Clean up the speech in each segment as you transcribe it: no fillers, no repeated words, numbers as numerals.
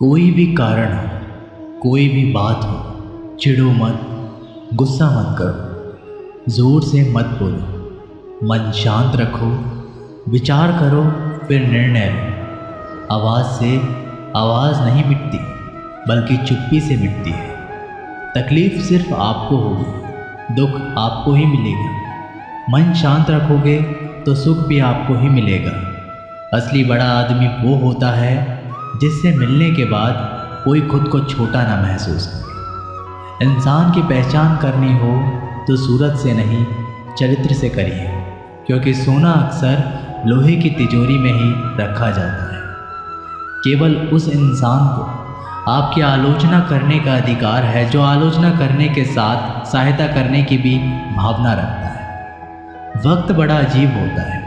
कोई भी कारण हो, कोई भी बात हो, चिढ़ो मत, गुस्सा मत करो, ज़ोर से मत बोलो, मन शांत रखो, विचार करो, फिर निर्णय लो। आवाज़ से आवाज़ नहीं मिटती, बल्कि चुप्पी से मिटती है। तकलीफ़ सिर्फ आपको होगी, दुख आपको ही मिलेगा। मन शांत रखोगे तो सुख भी आपको ही मिलेगा। असली बड़ा आदमी वो होता है जिससे मिलने के बाद कोई खुद को छोटा ना महसूस करे। इंसान की पहचान करनी हो तो सूरत से नहीं, चरित्र से करिए, क्योंकि सोना अक्सर लोहे की तिजोरी में ही रखा जाता है। केवल उस इंसान को आपकी आलोचना करने का अधिकार है जो आलोचना करने के साथ सहायता करने की भी भावना रखता है। वक्त बड़ा अजीब होता है,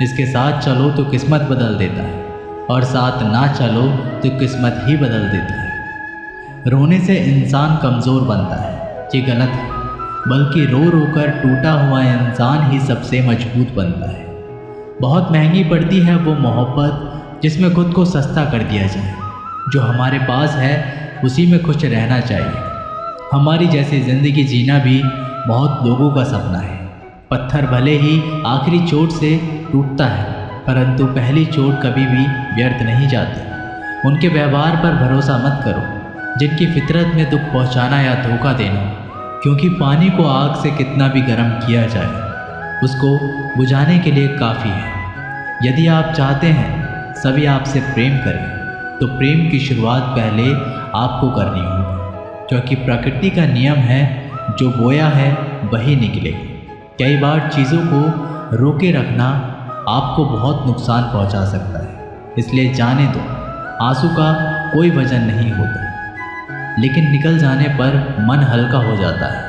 इसके साथ चलो तो किस्मत बदल देता है, और साथ ना चलो तो किस्मत ही बदल देता है। रोने से इंसान कमज़ोर बनता है, ये गलत है, बल्कि रो रो कर टूटा हुआ इंसान ही सबसे मजबूत बनता है। बहुत महंगी पड़ती है वो मोहब्बत जिसमें खुद को सस्ता कर दिया जाए। जो हमारे पास है उसी में खुश रहना चाहिए। हमारी जैसी ज़िंदगी जीना भी बहुत लोगों का सपना है। पत्थर भले ही आखिरी चोट से टूटता है, परंतु पहली चोट कभी भी व्यर्थ नहीं जाती। उनके व्यवहार पर भरोसा मत करो जिनकी फितरत में दुख पहुंचाना या धोखा देना, क्योंकि पानी को आग से कितना भी गर्म किया जाए, उसको बुझाने के लिए काफ़ी है। यदि आप चाहते हैं सभी आपसे प्रेम करें, तो प्रेम की शुरुआत पहले आपको करनी होगी, क्योंकि प्रकृति का नियम है, जो बोया है वही निकलेगा। कई बार चीज़ों को रोके रखना आपको बहुत नुकसान पहुंचा सकता है, इसलिए जाने दो। आंसू का कोई वजन नहीं होता, लेकिन निकल जाने पर मन हल्का हो जाता है।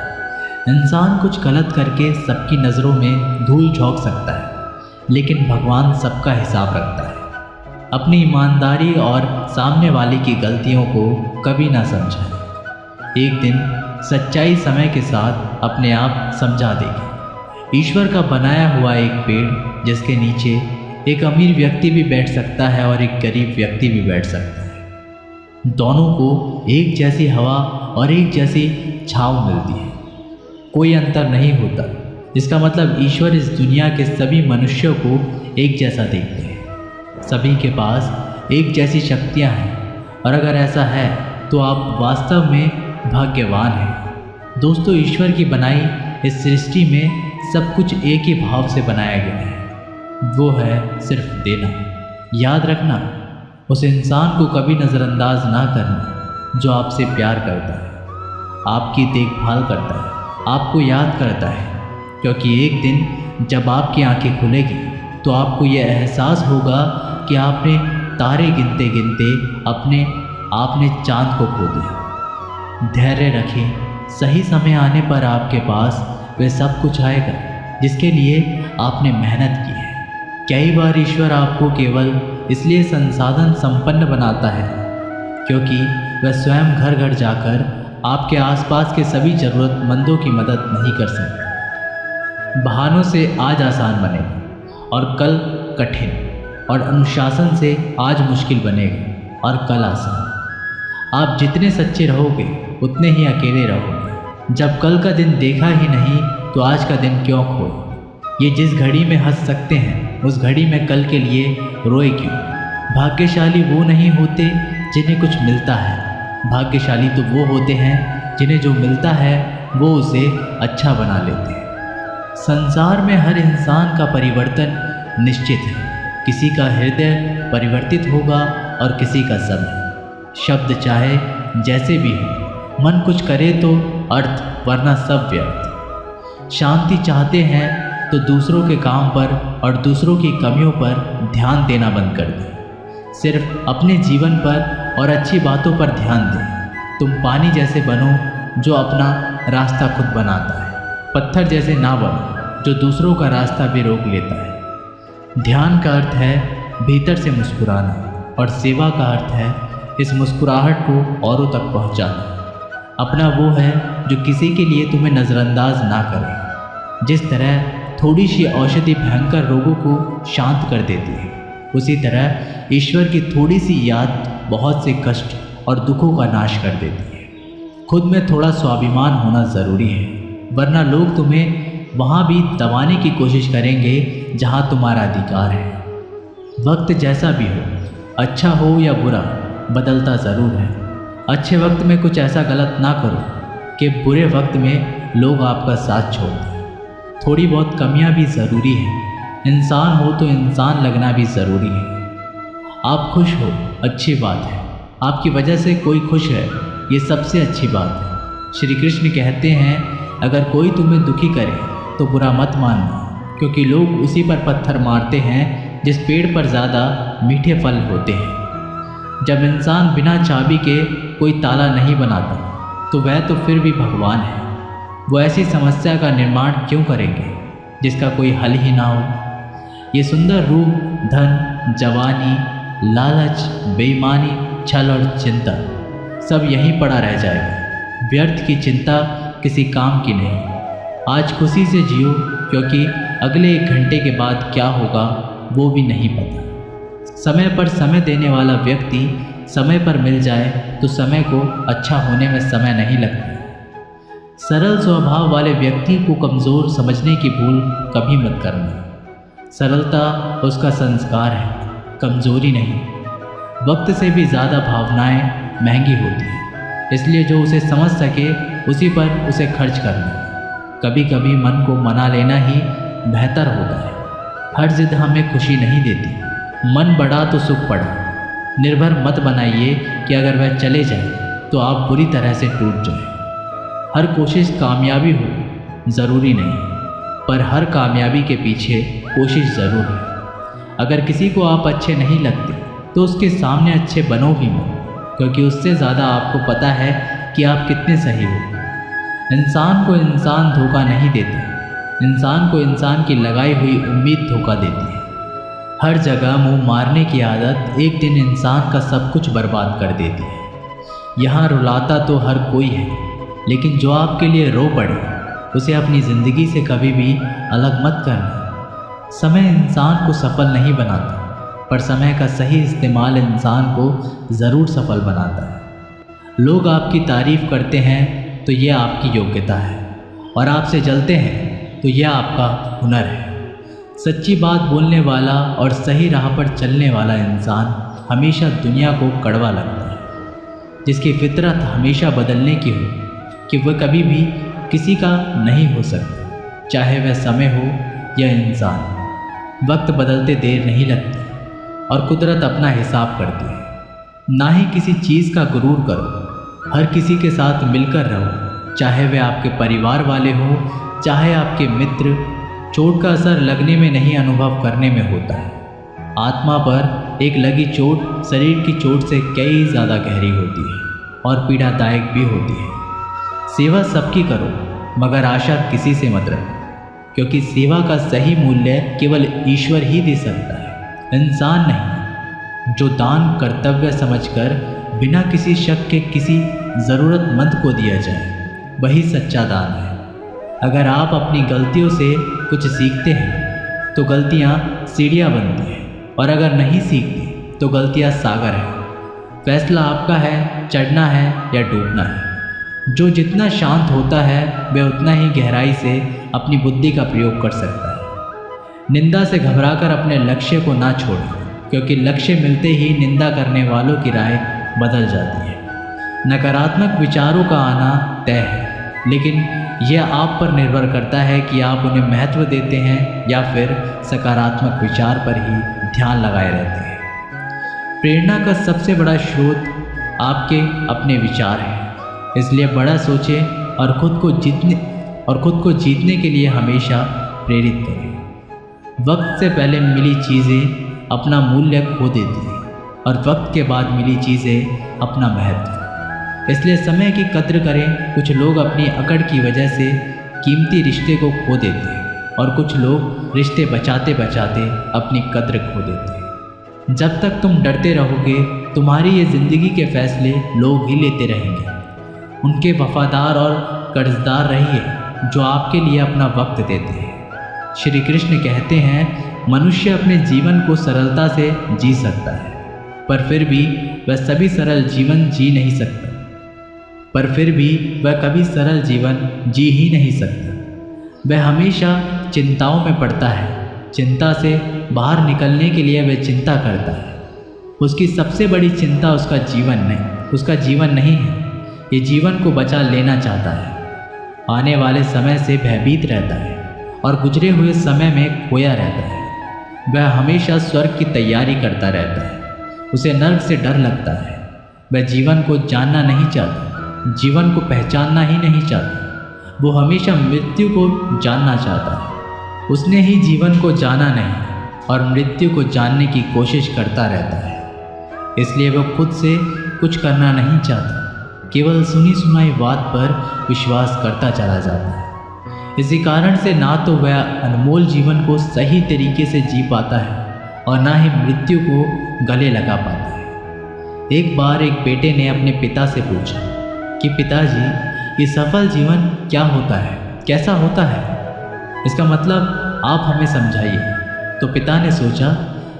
इंसान कुछ गलत करके सबकी नज़रों में धूल झोंक सकता है, लेकिन भगवान सबका हिसाब रखता है। अपनी ईमानदारी और सामने वाले की गलतियों को कभी ना समझाएं। एक दिन सच्चाई समय के साथ अपने आप समझा देगी। ईश्वर का बनाया हुआ एक पेड़ जिसके नीचे एक अमीर व्यक्ति भी बैठ सकता है और एक गरीब व्यक्ति भी बैठ सकता है। दोनों को एक जैसी हवा और एक जैसी छाँव मिलती है, कोई अंतर नहीं होता। इसका मतलब ईश्वर इस दुनिया के सभी मनुष्यों को एक जैसा देखते हैं। सभी के पास एक जैसी शक्तियाँ हैं, और अगर ऐसा है तो आप वास्तव में भाग्यवान हैं। दोस्तों, ईश्वर की बनाई इस सृष्टि में सब कुछ एक ही भाव से बनाया गया है, वो है सिर्फ देना। याद रखना, उस इंसान को कभी नज़रअंदाज ना करना जो आपसे प्यार करता है, आपकी देखभाल करता है, आपको याद करता है, क्योंकि एक दिन जब आपकी आंखें खुलेगी तो आपको यह एहसास होगा कि आपने तारे गिनते गिनते आपने चांद को खो दिया। धैर्य रखें, सही समय आने पर आपके पास वह सब कुछ आएगा जिसके लिए आपने मेहनत की है। कई बार ईश्वर आपको केवल इसलिए संसाधन संपन्न बनाता है क्योंकि वह स्वयं घर घर जाकर आपके आसपास के सभी ज़रूरतमंदों की मदद नहीं कर सकता। बहानों से आज आसान बनेगा और कल कठिन, और अनुशासन से आज मुश्किल बनेगा और कल आसान। आप जितने सच्चे रहोगे उतने ही अकेले रहोगे। जब कल का दिन देखा ही नहीं तो आज का दिन क्यों खोए। ये जिस घड़ी में हंस सकते हैं उस घड़ी में कल के लिए रोए क्यों। भाग्यशाली वो नहीं होते जिन्हें कुछ मिलता है, भाग्यशाली तो वो होते हैं जिन्हें जो मिलता है वो उसे अच्छा बना लेते हैं। संसार में हर इंसान का परिवर्तन निश्चित है। किसी का हृदय परिवर्तित होगा और किसी का समय। शब्द चाहे जैसे भी हो, मन कुछ करे तो अर्थ, वरना सब व्यर्थ। शांति चाहते हैं तो दूसरों के काम पर और दूसरों की कमियों पर ध्यान देना बंद कर दें। सिर्फ अपने जीवन पर और अच्छी बातों पर ध्यान दें। तुम पानी जैसे बनो जो अपना रास्ता खुद बनाता है, पत्थर जैसे ना बनो जो दूसरों का रास्ता भी रोक लेता है। ध्यान का अर्थ है भीतर से मुस्कुराना, और सेवा का अर्थ है इस मुस्कुराहट को औरों तक पहुंचाना। अपना वो है जो किसी के लिए तुम्हें नज़रअंदाज ना करे। जिस तरह थोड़ी सी औषधि भयंकर रोगों को शांत कर देती है, उसी तरह ईश्वर की थोड़ी सी याद बहुत से कष्ट और दुखों का नाश कर देती है। खुद में थोड़ा स्वाभिमान होना ज़रूरी है, वरना लोग तुम्हें वहाँ भी दबाने की कोशिश करेंगे जहाँ तुम्हारा अधिकार है। वक्त जैसा भी हो, अच्छा हो या बुरा, बदलता ज़रूर है। अच्छे वक्त में कुछ ऐसा गलत ना करो कि बुरे वक्त में लोग आपका साथ छोड़ दें। थोड़ी बहुत कमियां भी ज़रूरी हैं। इंसान हो तो इंसान लगना भी ज़रूरी है। आप खुश हो, अच्छी बात है। आपकी वजह से कोई खुश है, ये सबसे अच्छी बात है। श्री कृष्ण कहते हैं, अगर कोई तुम्हें दुखी करे तो बुरा मत मानना, क्योंकि लोग उसी पर पत्थर मारते हैं जिस पेड़ पर ज़्यादा मीठे फल होते हैं। जब इंसान बिना चाबी के कोई ताला नहीं बनाता तो वह तो फिर भी भगवान है। वो ऐसी समस्या का निर्माण क्यों करेंगे जिसका कोई हल ही ना हो। ये सुंदर रूप, धन, जवानी, लालच, बेईमानी, छल और चिंता सब यहीं पड़ा रह जाएगा। व्यर्थ की चिंता किसी काम की नहीं। आज खुशी से जियो, क्योंकि अगले 1 घंटे के बाद क्या होगा वो भी नहीं पता। समय पर समय देने वाला व्यक्ति समय पर मिल जाए तो समय को अच्छा होने में समय नहीं लगता। सरल स्वभाव वाले व्यक्ति को कमज़ोर समझने की भूल कभी मत करना। सरलता उसका संस्कार है, कमज़ोरी नहीं। वक्त से भी ज़्यादा भावनाएं महंगी होती हैं, इसलिए जो उसे समझ सके उसी पर उसे खर्च करना। कभी कभी मन को मना लेना ही बेहतर होता है। हर जिद हमें खुशी नहीं देती। मन बढ़ा तो सुख पड़ा। निर्भर मत बनाइए कि अगर वह चले जाए तो आप बुरी तरह से टूट जाए। हर कोशिश कामयाबी हो ज़रूरी नहीं, पर हर कामयाबी के पीछे कोशिश ज़रूर है। अगर किसी को आप अच्छे नहीं लगते तो उसके सामने अच्छे बनो भी मत, क्योंकि उससे ज़्यादा आपको पता है कि आप कितने सही हो। इंसान को इंसान धोखा नहीं देता, इंसान को इंसान की लगाई हुई उम्मीद धोखा देती है। हर जगह मुंह मारने की आदत एक दिन इंसान का सब कुछ बर्बाद कर देती है। यहाँ रुलाता तो हर कोई है, लेकिन जो आपके लिए रो पड़े उसे अपनी ज़िंदगी से कभी भी अलग मत करना। समय इंसान को सफल नहीं बनाता, पर समय का सही इस्तेमाल इंसान को ज़रूर सफल बनाता है। लोग आपकी तारीफ़ करते हैं तो यह आपकी योग्यता है, और आपसे जलते हैं तो यह आपका हुनर है। सच्ची बात बोलने वाला और सही राह पर चलने वाला इंसान हमेशा दुनिया को कड़वा लगता है। जिसकी फितरत हमेशा बदलने की हो कि वह कभी भी किसी का नहीं हो सकता, चाहे वह समय हो या इंसान। वक्त बदलते देर नहीं लगती और कुदरत अपना हिसाब करती है। ना ही किसी चीज़ का गुरूर करो। हर किसी के साथ मिलकर रहो, चाहे वे आपके परिवार वाले हों, चाहे आपके मित्र। चोट का असर लगने में नहीं, अनुभव करने में होता है। आत्मा पर एक लगी चोट शरीर की चोट से कई ज़्यादा गहरी होती है और पीड़ादायक भी होती है। सेवा सबकी करो, मगर आशा किसी से मत रखो, क्योंकि सेवा का सही मूल्य केवल ईश्वर ही दे सकता है, इंसान नहीं। जो दान कर्तव्य समझकर बिना किसी शक के किसी ज़रूरतमंद को दिया जाए, वही सच्चा दान है। अगर आप अपनी गलतियों से कुछ सीखते हैं तो गलतियाँ सीढ़ियाँ बनती हैं, और अगर नहीं सीखते तो गलतियाँ सागर है। फैसला आपका है, चढ़ना है या डूबना है। जो जितना शांत होता है वह उतना ही गहराई से अपनी बुद्धि का प्रयोग कर सकता है। निंदा से घबराकर अपने लक्ष्य को ना छोड़ें, क्योंकि लक्ष्य मिलते ही निंदा करने वालों की राय बदल जाती है। नकारात्मक विचारों का आना तय है, लेकिन यह आप पर निर्भर करता है कि आप उन्हें महत्व देते हैं या फिर सकारात्मक विचार पर ही ध्यान लगाए रहते हैं। प्रेरणा का सबसे बड़ा स्रोत आपके अपने विचार हैं, इसलिए बड़ा सोचें और खुद को जीतने के लिए हमेशा प्रेरित करें। वक्त से पहले मिली चीज़ें अपना मूल्य खो देती हैं, और वक्त के बाद मिली चीज़ें अपना महत्व। इसलिए समय की कद्र करें। कुछ लोग अपनी अकड़ की वजह से कीमती रिश्ते को खो देते हैं, और कुछ लोग रिश्ते बचाते बचाते अपनी कद्र खो देते हैं। जब तक तुम डरते रहोगे, तुम्हारी ये ज़िंदगी के फैसले लोग ही लेते रहेंगे। उनके वफादार और कर्जदार रहिए जो आपके लिए अपना वक्त देते हैं। श्री कृष्ण कहते हैं, मनुष्य अपने जीवन को सरलता से जी सकता है, पर फिर भी वह सभी सरल जीवन जी नहीं सकता। पर फिर भी वह कभी सरल जीवन जी ही नहीं सकता। वह हमेशा चिंताओं में पड़ता है। चिंता से बाहर निकलने के लिए वह चिंता करता है। उसकी सबसे बड़ी चिंता उसका जीवन नहीं है। ये जीवन को बचा लेना चाहता है। आने वाले समय से भयभीत रहता है और गुजरे हुए समय में खोया रहता है। वह हमेशा स्वर्ग की तैयारी करता रहता है। उसे नर्क से डर लगता है। वह जीवन को जानना नहीं चाहता, जीवन को पहचानना ही नहीं चाहता। वो हमेशा मृत्यु को जानना चाहता है। उसने ही जीवन को जाना नहीं और मृत्यु को जानने की कोशिश करता रहता है। इसलिए वो खुद से कुछ करना नहीं चाहता, केवल सुनी सुनाई बात पर विश्वास करता चला जाता है। इसी कारण से ना तो वह अनमोल जीवन को सही तरीके से जी पाता है और ना ही मृत्यु को गले लगा पाता है। एक बार एक बेटे ने अपने पिता से पूछा कि पिताजी, ये सफल जीवन क्या होता है, कैसा होता है? इसका मतलब आप हमें समझाइए। तो पिता ने सोचा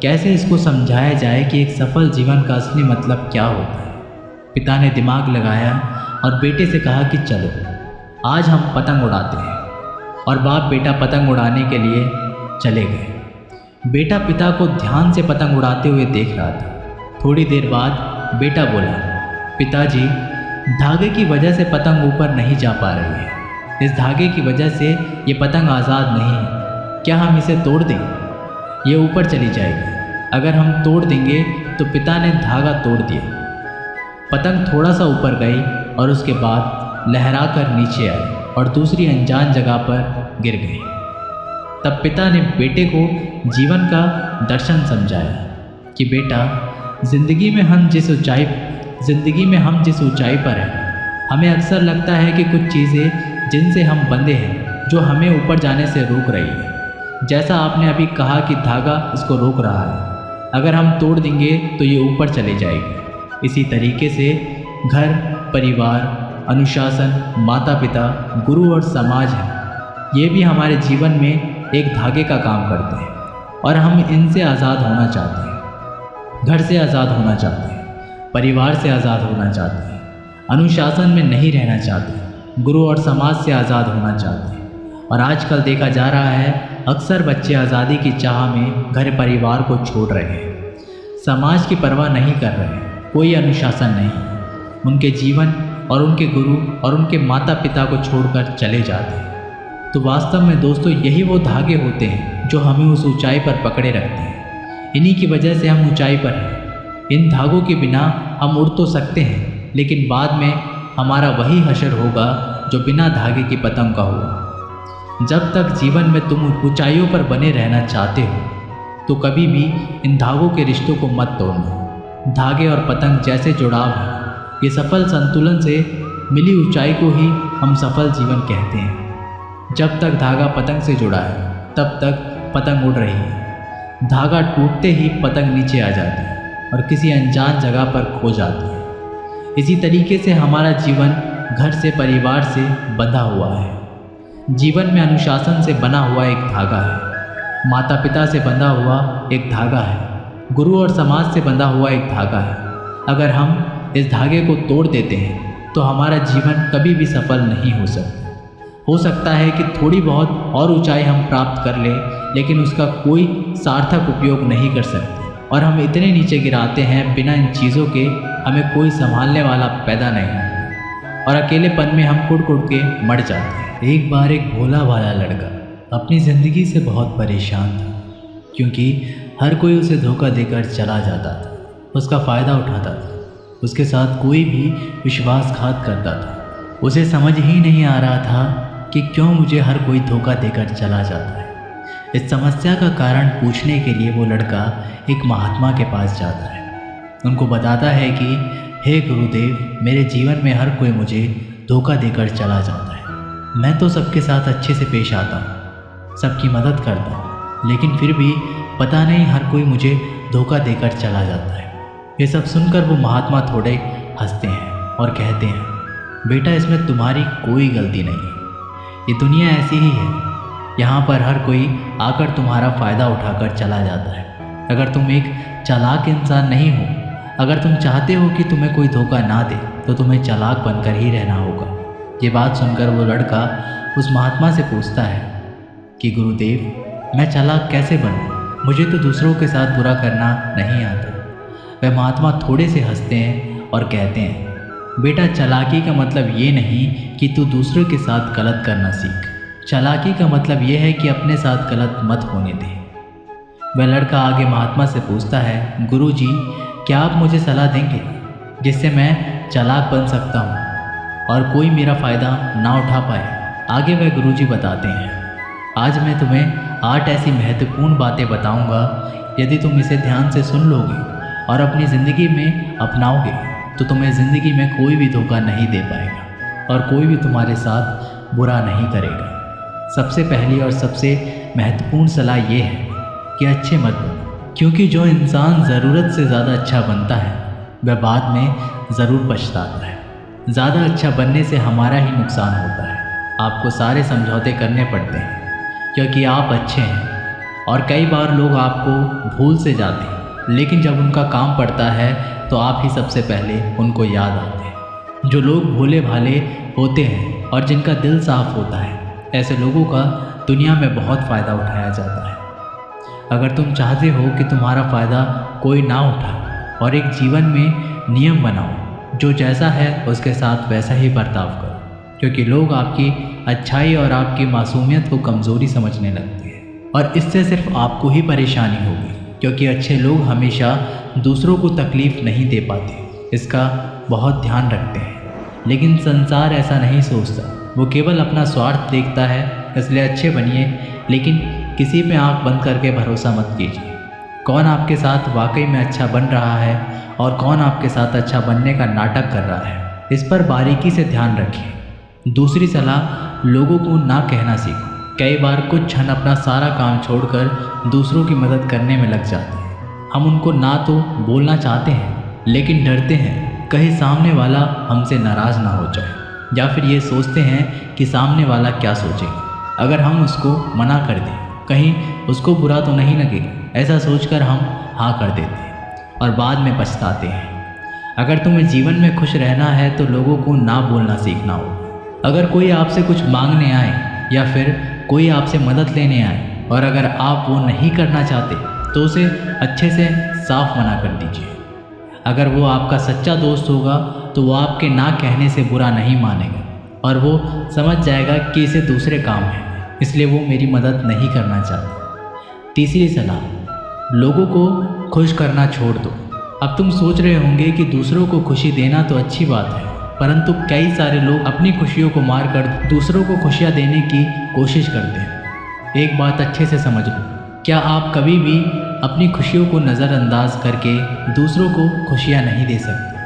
कैसे इसको समझाया जाए कि एक सफल जीवन का असली मतलब क्या होता है। पिता ने दिमाग लगाया और बेटे से कहा कि चलो आज हम पतंग उड़ाते हैं। और बाप बेटा पतंग उड़ाने के लिए चले गए। बेटा पिता को ध्यान से पतंग उड़ाते हुए देख रहा था। थोड़ी देर बाद बेटा बोला, पिताजी, धागे की वजह से पतंग ऊपर नहीं जा पा रही है। इस धागे की वजह से ये पतंग आज़ाद नहीं है। क्या हम इसे तोड़ दें? ये ऊपर चली जाएगी। अगर हम तोड़ देंगे तो पिता ने धागा तोड़ दिया। पतंग थोड़ा सा ऊपर गई और उसके बाद लहरा कर नीचे आई और दूसरी अनजान जगह पर गिर गई। तब पिता ने बेटे को जीवन का दर्शन समझाया कि बेटा, ज़िंदगी में हम जिस ऊंचाई पर हैं, हमें अक्सर लगता है कि कुछ चीज़ें जिनसे हम बंधे हैं जो हमें ऊपर जाने से रोक रही है। जैसा आपने अभी कहा कि धागा इसको रोक रहा है। अगर हम तोड़ देंगे तो ये ऊपर चले जाएगी। इसी तरीके से घर, परिवार, अनुशासन, माता पिता, गुरु और समाज है, ये भी हमारे जीवन में एक धागे का काम करते हैं और हम इनसे आज़ाद होना चाहते हैं। घर से आज़ाद होना चाहते हैं, परिवार से आज़ाद होना चाहते हैं, अनुशासन में नहीं रहना चाहते, गुरु और समाज से आज़ाद होना चाहते हैं। और आजकल देखा जा रहा है अक्सर बच्चे आज़ादी की चाह में घर परिवार को छोड़ रहे हैं, समाज की परवाह नहीं कर रहे हैं, कोई अनुशासन नहीं। उनके जीवन और उनके गुरु और उनके माता पिता को छोड़कर चले जाते हैं। तो वास्तव में दोस्तों, यही वो धागे होते हैं जो हमें उस ऊंचाई पर पकड़े रखते हैं। इन्हीं की वजह से हम ऊंचाई पर हैं। इन धागों के बिना हम उड़ तो सकते हैं, लेकिन बाद में हमारा वही हशर होगा जो बिना धागे की पतंग का होगा। जब तक जीवन में तुम ऊंचाइयों पर बने रहना चाहते हो तो कभी भी इन धागों के रिश्तों को मत तोड़ना। धागे और पतंग जैसे जुड़ाव है, ये सफल संतुलन से मिली ऊंचाई को ही हम सफल जीवन कहते हैं। जब तक धागा पतंग से जुड़ा है तब तक पतंग उड़ रही है। धागा टूटते ही पतंग नीचे आ जाती है और किसी अनजान जगह पर खो जाती है। इसी तरीके से हमारा जीवन घर से, परिवार से बंधा हुआ है। जीवन में अनुशासन से बना हुआ एक धागा है, माता पिता से बंधा हुआ एक धागा है, गुरु और समाज से बंधा हुआ एक धागा है। अगर हम इस धागे को तोड़ देते हैं तो हमारा जीवन कभी भी सफल नहीं हो सकता। हो सकता है कि थोड़ी बहुत और ऊंचाई हम प्राप्त कर लें, लेकिन उसका कोई सार्थक उपयोग नहीं कर सकते और हम इतने नीचे गिराते हैं, बिना इन चीज़ों के हमें कोई संभालने वाला पैदा नहीं और अकेलेपन में हम कुड़ कुड़ के मर जाते हैं। एक बार एक भोला भाला लड़का अपनी ज़िंदगी से बहुत परेशान था, क्योंकि हर कोई उसे धोखा देकर चला जाता था, उसका फ़ायदा उठाता था, उसके साथ कोई भी विश्वासघात करता था। उसे समझ ही नहीं आ रहा था कि क्यों मुझे हर कोई धोखा देकर चला जाता है। इस समस्या का कारण पूछने के लिए वो लड़का एक महात्मा के पास जाता है। उनको बताता है कि हे गुरुदेव, मेरे जीवन में हर कोई मुझे धोखा देकर चला जाता है। मैं तो सबके साथ अच्छे से पेश आता हूँ, सबकी मदद करता हूँ, लेकिन फिर भी पता नहीं हर कोई मुझे धोखा देकर चला जाता है। ये सब सुनकर वो महात्मा थोड़े हंसते हैं और कहते हैं, बेटा, इसमें तुम्हारी कोई गलती नहीं है। ये दुनिया ऐसी ही है, यहाँ पर हर कोई आकर तुम्हारा फ़ायदा उठाकर चला जाता है। अगर तुम एक चालाक इंसान नहीं हो अगर तुम चाहते हो कि तुम्हें कोई धोखा ना दे तो तुम्हें चालाक बनकर ही रहना होगा। ये बात सुनकर वो लड़का उस महात्मा से पूछता है कि गुरुदेव, मैं चालाक कैसे बनूं? मुझे तो दूसरों के साथ बुरा करना नहीं आता। वह महात्मा थोड़े से हंसते हैं और कहते हैं, बेटा, चालाकी का मतलब ये नहीं कि तू दूसरों के साथ गलत करना सीख। चालाकी का मतलब ये है कि अपने साथ गलत मत होने दे। वह लड़का आगे महात्मा से पूछता है, गुरुजी, क्या आप मुझे सलाह देंगे जिससे मैं चालाक बन सकता हूँ और कोई मेरा फ़ायदा ना उठा पाए? आगे वह गुरुजी बताते हैं, आज मैं तुम्हें 8 ऐसी महत्वपूर्ण बातें बताऊंगा। यदि तुम इसे ध्यान से सुन लोगे और अपनी ज़िंदगी में अपनाओगे तो तुम्हें ज़िंदगी में कोई भी धोखा नहीं दे पाएगा और कोई भी तुम्हारे साथ बुरा नहीं करेगा। सबसे पहली और सबसे महत्वपूर्ण सलाह ये है कि अच्छे मत बनो, क्योंकि जो इंसान ज़रूरत से ज़्यादा अच्छा बनता है वह बाद में ज़रूर पछताता है। ज़्यादा अच्छा बनने से हमारा ही नुकसान होता है। आपको सारे समझौते करने पड़ते हैं क्योंकि आप अच्छे हैं, और कई बार लोग आपको भूल से जाते हैं, लेकिन जब उनका काम पड़ता है तो आप ही सबसे पहले उनको याद आते हैं। जो लोग भोले भाले होते हैं और जिनका दिल साफ होता है, ऐसे लोगों का दुनिया में बहुत फ़ायदा उठाया जाता है। अगर तुम चाहते हो कि तुम्हारा फ़ायदा कोई ना उठाए और एक जीवन में नियम बनाओ, जो जैसा है उसके साथ वैसा ही बर्ताव करो, क्योंकि लोग आपकी अच्छाई और आपकी मासूमियत को कमज़ोरी समझने लगते हैं और इससे सिर्फ आपको ही परेशानी होगी, क्योंकि अच्छे लोग हमेशा दूसरों को तकलीफ़ नहीं दे पाते। इसका बहुत ध्यान रखते हैं, लेकिन संसार ऐसा नहीं सोचता। वो केवल अपना स्वार्थ देखता है। इसलिए अच्छे बनिए, लेकिन किसी पे आंख बंद करके भरोसा मत कीजिए। कौन आपके साथ वाकई में अच्छा बन रहा है और कौन आपके साथ अच्छा बनने का नाटक कर रहा है, इस पर बारीकी से ध्यान रखिए। दूसरी सलाह, लोगों को ना कहना सीखो। कई बार कुछ क्षण अपना सारा काम छोड़कर दूसरों की मदद करने में लग जाते हैं। हम उनको ना तो बोलना चाहते हैं, लेकिन डरते हैं कहीं सामने वाला हमसे नाराज़ ना हो जाए, या फिर ये सोचते हैं कि सामने वाला क्या सोचेगा अगर हम उसको मना कर दें, कहीं उसको बुरा तो नहीं लगेगा। ऐसा सोचकर हम हाँ कर देते हैं और बाद में पछताते हैं। अगर तुम्हें जीवन में खुश रहना है तो लोगों को ना बोलना सीखना होगा। अगर कोई आपसे कुछ मांगने आए या फिर कोई आपसे मदद लेने आए और अगर आप वो नहीं करना चाहते तो उसे अच्छे से साफ मना कर दीजिए। अगर वो आपका सच्चा दोस्त होगा तो वो आपके ना कहने से बुरा नहीं मानेगा और वो समझ जाएगा कि इसे दूसरे काम है, इसलिए वो मेरी मदद नहीं करना चाहता। तीसरी सलाह, लोगों को खुश करना छोड़ दो। अब तुम सोच रहे होंगे कि दूसरों को खुशी देना तो अच्छी बात है, परंतु कई सारे लोग अपनी खुशियों को मारकर दूसरों को खुशियाँ देने की कोशिश करते हैं। एक बात अच्छे से समझ लो, क्या आप कभी भी अपनी खुशियों को नज़रअंदाज करके दूसरों को खुशियाँ नहीं दे सकते।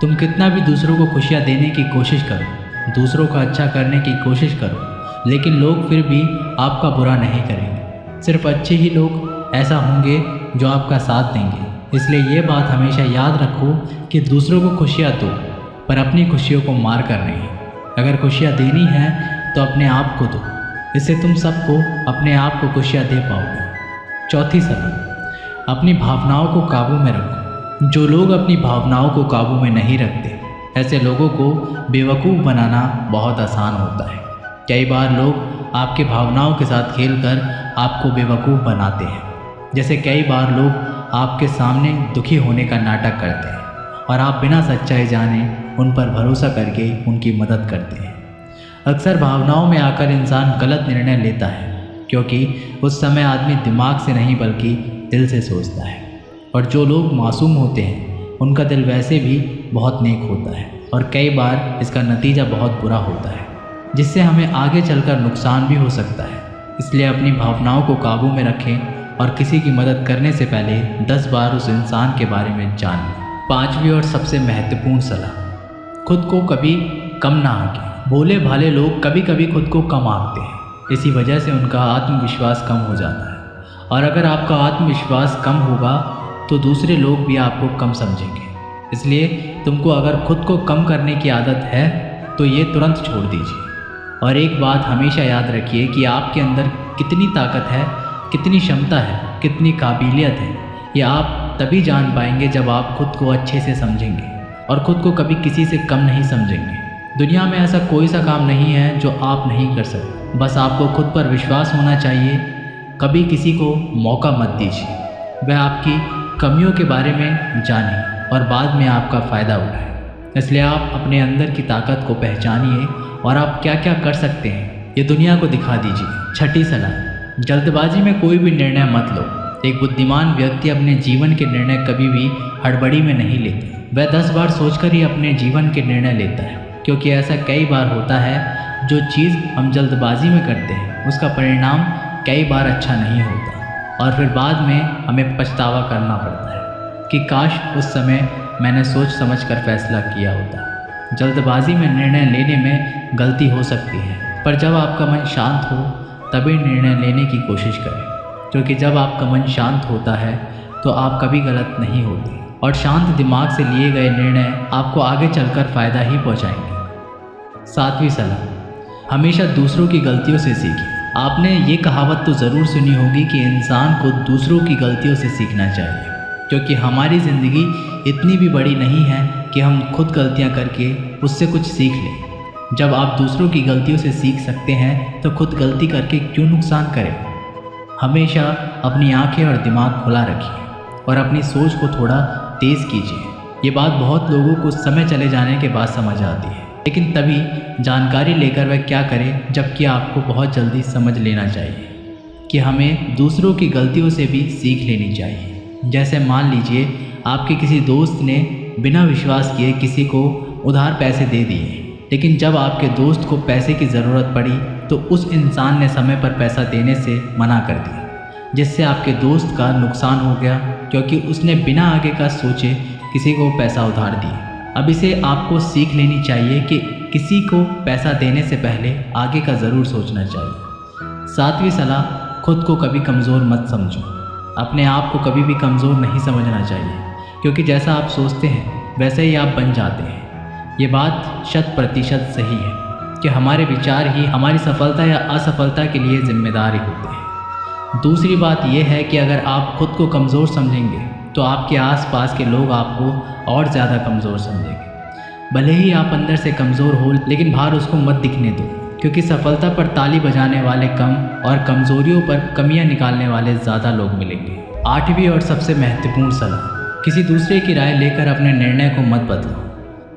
तुम कितना भी दूसरों को खुशियाँ देने की कोशिश करो, दूसरों का अच्छा करने की कोशिश करो, लेकिन लोग फिर भी आपका बुरा नहीं करेंगे। सिर्फ अच्छे ही लोग ऐसा होंगे जो आपका साथ देंगे। इसलिए ये बात हमेशा याद रखो कि दूसरों को खुशियाँ दो, पर अपनी खुशियों को मार कर नहीं। अगर खुशियाँ देनी है तो अपने आप को दो, इससे तुम सबको अपने आप को खुशियाँ दे पाओगे। चौथी सलाह, अपनी भावनाओं को काबू में रखो। जो लोग अपनी भावनाओं को काबू में नहीं रखते, ऐसे लोगों को बेवकूफ़ बनाना बहुत आसान होता है। कई बार लोग आपके भावनाओं के साथ खेलकर आपको बेवकूफ़ बनाते हैं। जैसे कई बार लोग आपके सामने दुखी होने का नाटक करते हैं और आप बिना सच्चाई जाने उन पर भरोसा करके उनकी मदद करते हैं। अक्सर भावनाओं में आकर इंसान गलत निर्णय लेता है, क्योंकि उस समय आदमी दिमाग से नहीं बल्कि दिल से सोचता है। और जो लोग मासूम होते हैं उनका दिल वैसे भी बहुत नेक होता है और कई बार इसका नतीजा बहुत बुरा होता है, जिससे हमें आगे चलकर नुकसान भी हो सकता है। इसलिए अपनी भावनाओं को काबू में रखें और किसी की मदद करने से पहले 10 बार उस इंसान के बारे में जान लें। पांचवी और सबसे महत्वपूर्ण सलाह, खुद को कभी कम ना आंकें। भोले भाले लोग कभी कभी खुद को कम आंकते हैं, इसी वजह से उनका आत्मविश्वास कम हो जाता है। और अगर आपका आत्मविश्वास कम होगा तो दूसरे लोग भी आपको कम समझेंगे। इसलिए तुमको अगर खुद को कम करने की आदत है तो ये तुरंत छोड़ दीजिए। और एक बात हमेशा याद रखिए कि आपके अंदर कितनी ताकत है, कितनी क्षमता है, कितनी काबिलियत है, ये आप आप तभी जान पाएंगे जब आप खुद को अच्छे से समझेंगे और खुद को कभी किसी से कम नहीं समझेंगे। दुनिया में ऐसा कोई सा काम नहीं है जो आप नहीं कर सकते, बस आपको खुद पर विश्वास होना चाहिए। कभी किसी को मौका मत दीजिए वह आपकी कमियों के बारे में जाने और बाद में आपका फ़ायदा उठाए। इसलिए आप अपने अंदर की ताकत को पहचानिए और आप क्या क्या कर सकते हैं ये दुनिया को दिखा दीजिए। छठी सलाह, जल्दबाजी में कोई भी निर्णय मत लो। एक बुद्धिमान व्यक्ति अपने जीवन के निर्णय कभी भी हड़बड़ी में नहीं लेते, वह 10 बार सोचकर ही अपने जीवन के निर्णय लेता है, क्योंकि ऐसा कई बार होता है जो चीज़ हम जल्दबाजी में करते हैं उसका परिणाम कई बार अच्छा नहीं होता और फिर बाद में हमें पछतावा करना पड़ता है कि काश उस समय मैंने सोच समझकर फैसला किया होता। जल्दबाजी में निर्णय लेने में गलती हो सकती है, पर जब आपका मन शांत हो तभी निर्णय लेने की कोशिश करें, क्योंकि जब आपका मन शांत होता है तो आप कभी गलत नहीं होते और शांत दिमाग से लिए गए निर्णय आपको आगे चलकर फ़ायदा ही पहुंचाएंगे। 7वीं सलाह, हमेशा दूसरों की गलतियों से सीखें। आपने ये कहावत तो ज़रूर सुनी होगी कि इंसान को दूसरों की गलतियों से सीखना चाहिए, क्योंकि हमारी ज़िंदगी इतनी भी बड़ी नहीं है कि हम खुद गलतियाँ करके उससे कुछ सीख लें। जब आप दूसरों की गलतियों से सीख सकते हैं तो खुद गलती करके क्यों नुकसान करें। हमेशा अपनी आंखें और दिमाग खुला रखिए और अपनी सोच को थोड़ा तेज़ कीजिए। ये बात बहुत लोगों को समय चले जाने के बाद समझ आती है, लेकिन तभी जानकारी लेकर वह क्या करें जबकि आपको बहुत जल्दी समझ लेना चाहिए कि हमें दूसरों की गलतियों से भी सीख लेनी चाहिए। जैसे मान लीजिए आपके किसी दोस्त ने बिना विश्वास किए किसी को उधार पैसे दे दिए, लेकिन जब आपके दोस्त को पैसे की ज़रूरत पड़ी तो उस इंसान ने समय पर पैसा देने से मना कर दिया, जिससे आपके दोस्त का नुकसान हो गया क्योंकि उसने बिना आगे का सोचे किसी को पैसा उधार दिया। अब इसे आपको सीख लेनी चाहिए कि किसी को पैसा देने से पहले आगे का ज़रूर सोचना चाहिए। 7वीं सलाह, खुद को कभी कमज़ोर मत समझो। अपने आप को कभी भी कमज़ोर नहीं समझना चाहिए, क्योंकि जैसा आप सोचते हैं वैसे ही आप बन जाते हैं। ये बात 100% सही है कि हमारे विचार ही हमारी सफलता या असफलता के लिए जिम्मेदार होते हैं। दूसरी बात यह है कि अगर आप खुद को कमज़ोर समझेंगे तो आपके आसपास के लोग आपको और ज़्यादा कमज़ोर समझेंगे। भले ही आप अंदर से कमज़ोर हो, लेकिन बाहर उसको मत दिखने दो, क्योंकि सफलता पर ताली बजाने वाले कम और कमज़ोरियों पर कमियां निकालने वाले ज़्यादा लोग मिलेंगे। 8वीं और सबसे महत्वपूर्ण सलाह, किसी दूसरे की राय लेकर अपने निर्णय को मत बदलो।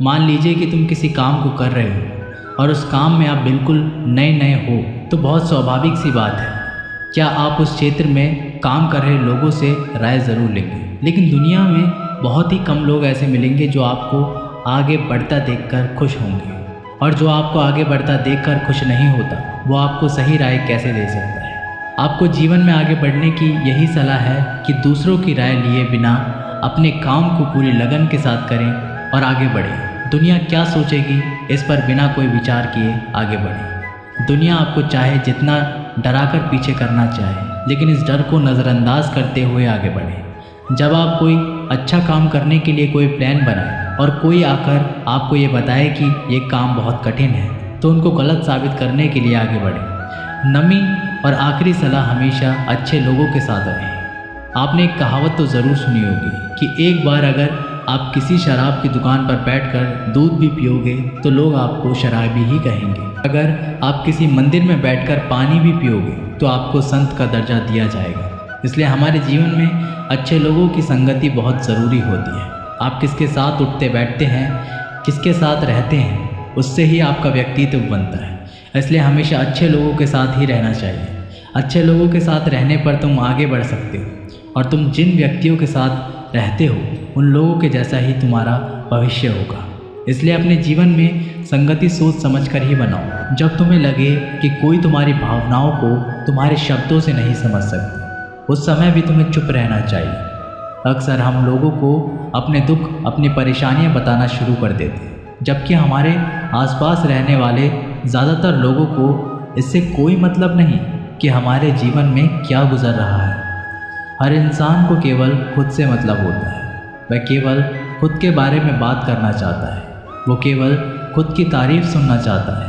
मान लीजिए कि तुम किसी काम को कर रहे हो और उस काम में आप बिल्कुल नए हो, तो बहुत स्वाभाविक सी बात है क्या आप उस क्षेत्र में काम कर रहे लोगों से राय ज़रूर लेंगे। लेकिन दुनिया में बहुत ही कम लोग ऐसे मिलेंगे जो आपको आगे बढ़ता देखकर खुश होंगे, और जो आपको आगे बढ़ता देखकर खुश नहीं होता वो आपको सही राय कैसे दे सकता है। आपको जीवन में आगे बढ़ने की यही सलाह है कि दूसरों की राय लिए बिना अपने काम को पूरी लगन के साथ करें और आगे बढ़ें। दुनिया क्या सोचेगी इस पर बिना कोई विचार किए आगे बढ़ें। दुनिया आपको चाहे जितना डराकर पीछे करना चाहे, लेकिन इस डर को नज़रअंदाज करते हुए आगे बढ़ें। जब आप कोई अच्छा काम करने के लिए कोई प्लान बनाएं और कोई आकर आपको ये बताए कि ये काम बहुत कठिन है, तो उनको गलत साबित करने के लिए आगे बढ़ें। 9वीं और आखिरी सलाह, हमेशा अच्छे लोगों के साथ रहें। आपने एक कहावत तो ज़रूर सुनी होगी कि एक बार अगर आप किसी शराब की दुकान पर बैठकर दूध भी पियोगे तो लोग आपको शराबी ही कहेंगे। अगर आप किसी मंदिर में बैठकर पानी भी पियोगे तो आपको संत का दर्जा दिया जाएगा। इसलिए हमारे जीवन में अच्छे लोगों की संगति बहुत ज़रूरी होती है। आप किसके साथ उठते बैठते हैं, किसके साथ रहते हैं, उससे ही आपका व्यक्तित्व बनता है। इसलिए हमेशा अच्छे लोगों के साथ ही रहना चाहिए। अच्छे लोगों के साथ रहने पर तुम आगे बढ़ सकते हो, और तुम जिन व्यक्तियों के साथ रहते हो उन लोगों के जैसा ही तुम्हारा भविष्य होगा। इसलिए अपने जीवन में संगति सोच समझकर ही बनाओ। जब तुम्हें लगे कि कोई तुम्हारी भावनाओं को तुम्हारे शब्दों से नहीं समझ सकता, उस समय भी तुम्हें चुप रहना चाहिए। अक्सर हम लोगों को अपने दुख, अपनी परेशानियां बताना शुरू कर देते हैं, जबकि हमारे आसपास रहने वाले ज़्यादातर लोगों को इससे कोई मतलब नहीं कि हमारे जीवन में क्या गुजर रहा है। हर इंसान को केवल खुद से मतलब होता है। वह केवल खुद के बारे में बात करना चाहता है, वो केवल खुद की तारीफ सुनना चाहता है।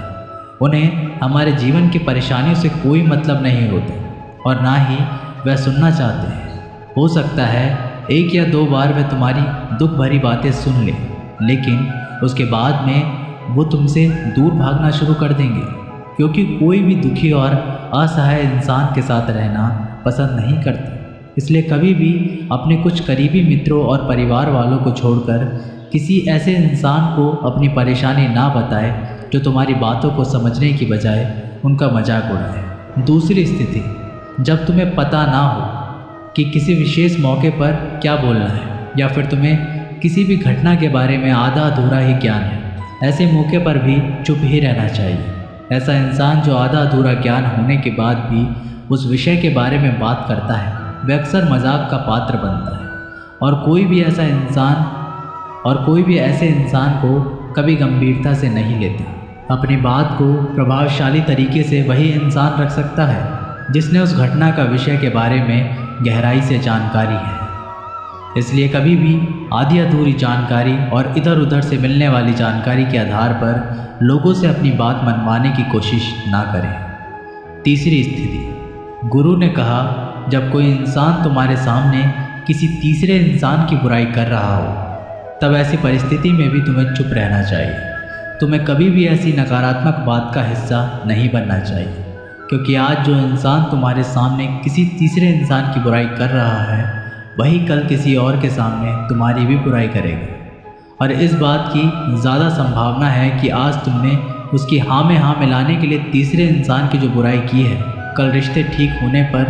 उन्हें हमारे जीवन की परेशानियों से कोई मतलब नहीं होता और ना ही वह सुनना चाहते हैं। हो सकता है 1 या 2 बार वह तुम्हारी दुख भरी बातें सुन ले, लेकिन उसके बाद में वो तुमसे दूर भागना शुरू कर देंगे, क्योंकि कोई भी दुखी और असहाय इंसान के साथ रहना पसंद नहीं करता। इसलिए कभी भी अपने कुछ करीबी मित्रों और परिवार वालों को छोड़कर किसी ऐसे इंसान को अपनी परेशानी ना बताए जो तुम्हारी बातों को समझने की बजाय उनका मजाक उड़ाए। दूसरी स्थिति, जब तुम्हें पता ना हो कि किसी विशेष मौके पर क्या बोलना है, या फिर तुम्हें किसी भी घटना के बारे में आधा अधूरा ही ज्ञान है, ऐसे मौके पर भी चुप ही रहना चाहिए। ऐसा इंसान जो आधा अधूरा ज्ञान होने के बाद भी उस विषय के बारे में बात करता है, वह अक्सर मजाक का पात्र बनता है, और कोई भी ऐसे इंसान को कभी गंभीरता से नहीं लेता। अपनी बात को प्रभावशाली तरीके से वही इंसान रख सकता है जिसने उस घटना का विषय के बारे में गहराई से जानकारी है। इसलिए कभी भी आधी अधूरी जानकारी और इधर उधर से मिलने वाली जानकारी के आधार पर लोगों से अपनी बात मनवाने की कोशिश ना करें। तीसरी स्थिति, गुरु ने कहा, जब कोई इंसान तुम्हारे सामने किसी तीसरे इंसान की बुराई कर रहा हो, तब ऐसी परिस्थिति में भी तुम्हें चुप रहना चाहिए। तुम्हें कभी भी ऐसी नकारात्मक बात का हिस्सा नहीं बनना चाहिए, क्योंकि आज जो इंसान तुम्हारे सामने किसी तीसरे इंसान की बुराई कर रहा है, वही कल किसी और के सामने तुम्हारी भी बुराई करेगा। और इस बात की ज़्यादा संभावना है कि आज तुमने उसकी हाँ में हाँ मिलाने के लिए तीसरे इंसान की जो बुराई की है, कल रिश्ते ठीक होने पर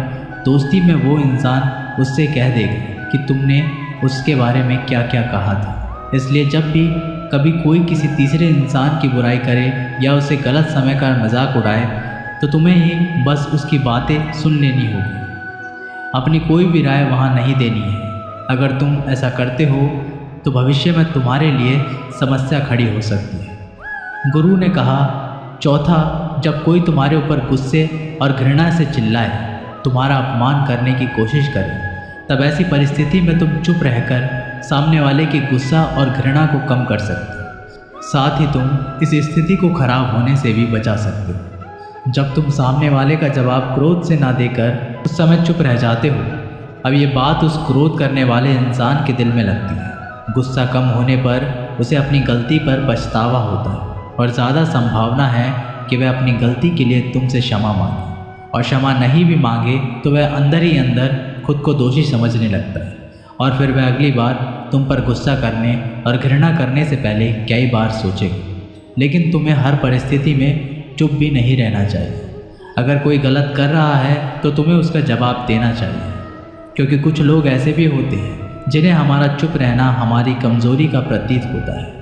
दोस्ती में वो इंसान उससे कह देगा कि तुमने उसके बारे में क्या क्या कहा था। इसलिए जब भी कभी कोई किसी तीसरे इंसान की बुराई करे या उसे गलत समय का मजाक उड़ाए, तो तुम्हें ही बस उसकी बातें सुन लेनी होगी, अपनी कोई भी राय वहाँ नहीं देनी है। अगर तुम ऐसा करते हो तो भविष्य में तुम्हारे लिए समस्या खड़ी हो सकती है। गुरु ने कहा, चौथा, जब कोई तुम्हारे ऊपर गुस्से और घृणा से चिल्लाए, तुम्हारा अपमान करने की कोशिश करे, तब ऐसी परिस्थिति में तुम चुप रहकर सामने वाले के गुस्सा और घृणा को कम कर सकते हो। साथ ही तुम इस स्थिति को खराब होने से भी बचा सकते हो। जब तुम सामने वाले का जवाब क्रोध से ना देकर उस समय चुप रह जाते हो, अब ये बात उस क्रोध करने वाले इंसान के दिल में लगती है। गुस्सा कम होने पर उसे अपनी गलती पर पछतावा होता है, और ज़्यादा संभावना है कि वह अपनी गलती के लिए तुमसे क्षमा मांगे, और क्षमा नहीं भी मांगे तो वह अंदर ही अंदर खुद को दोषी समझने लगता है, और फिर वह अगली बार तुम पर गुस्सा करने और घृणा करने से पहले कई बार सोचेगा। लेकिन तुम्हें हर परिस्थिति में चुप भी नहीं रहना चाहिए। अगर कोई गलत कर रहा है तो तुम्हें उसका जवाब देना चाहिए, क्योंकि कुछ लोग ऐसे भी होते हैं जिन्हें हमारा चुप रहना हमारी कमज़ोरी का प्रतीत होता है।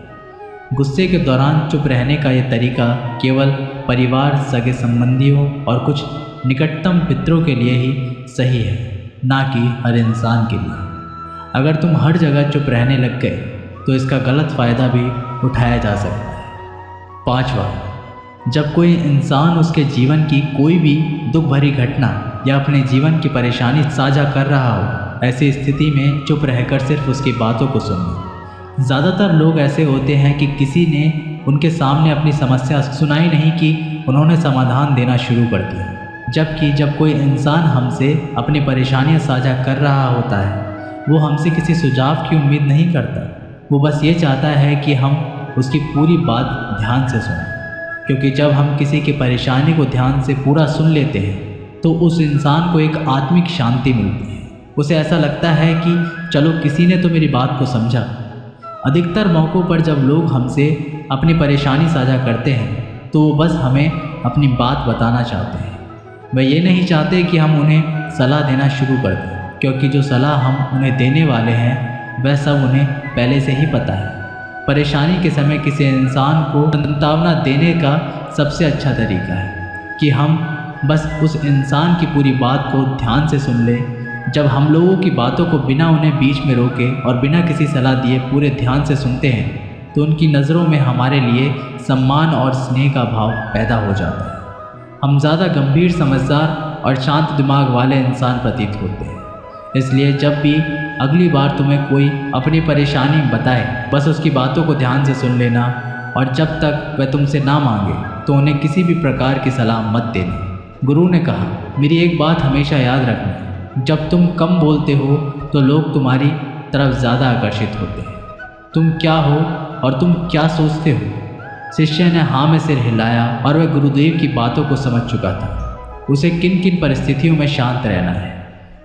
गुस्से के दौरान चुप रहने का ये तरीका केवल परिवार, सगे संबंधियों और कुछ निकटतम मित्रों के लिए ही सही है, ना कि हर इंसान के लिए। अगर तुम हर जगह चुप रहने लग गए तो इसका गलत फ़ायदा भी उठाया जा सकता है। पांचवा, जब कोई इंसान उसके जीवन की कोई भी दुख भरी घटना या अपने जीवन की परेशानी साझा कर रहा हो, ऐसी स्थिति में चुप रहकर सिर्फ उसकी बातों को सुनना। ज़्यादातर लोग ऐसे होते हैं कि किसी ने उनके सामने अपनी समस्या सुनाई नहीं कि उन्होंने समाधान देना शुरू कर दिया। जबकि जब कोई इंसान हमसे अपनी परेशानियां साझा कर रहा होता है, वो हमसे किसी सुझाव की उम्मीद नहीं करता। वो बस ये चाहता है कि हम उसकी पूरी बात ध्यान से सुनें, क्योंकि जब हम किसी की परेशानी को ध्यान से पूरा सुन लेते हैं तो उस इंसान को एक आत्मिक शांति मिलती है। उसे ऐसा लगता है कि चलो किसी ने तो मेरी बात को समझा। अधिकतर मौक़ों पर जब लोग हमसे अपनी परेशानी साझा करते हैं तो वो बस हमें अपनी बात बताना चाहते हैं। वे ये नहीं चाहते कि हम उन्हें सलाह देना शुरू कर दें, क्योंकि जो सलाह हम उन्हें देने वाले हैं वह सब उन्हें पहले से ही पता है। परेशानी के समय किसी इंसान को सांत्वना देने का सबसे अच्छा तरीका है कि हम बस उस इंसान की पूरी बात को ध्यान से सुन लें। जब हम लोगों की बातों को बिना उन्हें बीच में रोके और बिना किसी सलाह दिए पूरे ध्यान से सुनते हैं तो उनकी नज़रों में हमारे लिए सम्मान और स्नेह का भाव पैदा हो जाता है। हम ज़्यादा गंभीर, समझदार और शांत दिमाग वाले इंसान प्रतीत होते हैं। इसलिए जब भी अगली बार तुम्हें कोई अपनी परेशानी बताए, बस उसकी बातों को ध्यान से सुन लेना, और जब तक वह तुमसे ना मांगे तो उन्हें किसी भी प्रकार की सलाह मत देना। गुरु ने कहा, मेरी एक बात हमेशा याद रखना, जब तुम कम बोलते हो तो लोग तुम्हारी तरफ ज़्यादा आकर्षित होते हैं। तुम क्या हो और तुम क्या सोचते हो? शिष्य ने हाँ में सिर हिलाया और वह गुरुदेव की बातों को समझ चुका था। उसे किन किन परिस्थितियों में शांत रहना है।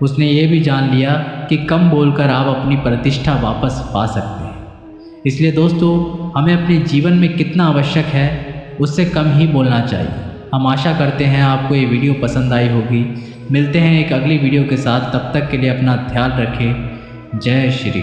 उसने ये भी जान लिया कि कम बोलकर आप अपनी प्रतिष्ठा वापस पा सकते हैं। इसलिए दोस्तों, हमें अपने जीवन में कितना आवश्यक है उससे कम ही बोलना चाहिए। हम आशा करते हैं आपको ये वीडियो पसंद आई होगी। मिलते हैं एक अगली वीडियो के साथ, तब तक के लिए अपना ख्याल रखें। जय श्री कृष्ण।